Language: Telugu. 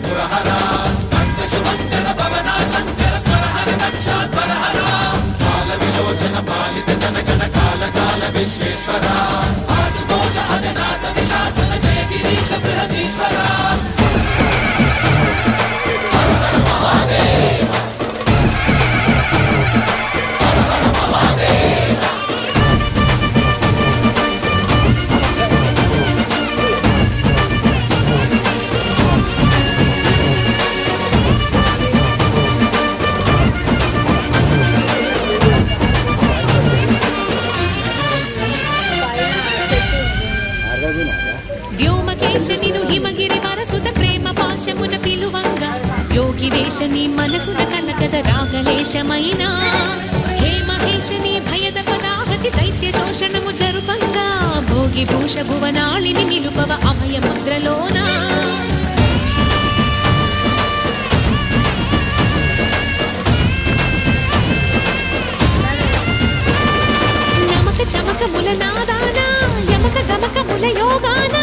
పురహర భక్త శుభంకర భవనా శంకర స్వరహర దక్షాధ్వరహర కాల విలోచన పాలిత జనగణ కాల కాల విశ్వేశ్వర ఆశుతోష అవినాశ విశాసన జయ గిరీశ బృహదీశ్వర వ్యోమకేశనిను హిమగిరి వరసుత ప్రేమ పాశమున పిలువంగా యోగి వేషని మనసున కనకద రాగలేశమైనా హే మహేశని భయద పదాహతి దైత్య శోషణము జరుపంగా భోగి భూష భువనాళిని నిలుపవ అభయ ముద్రలోనా నమక చమకముల నాదానా యమక గమకముల యోగానా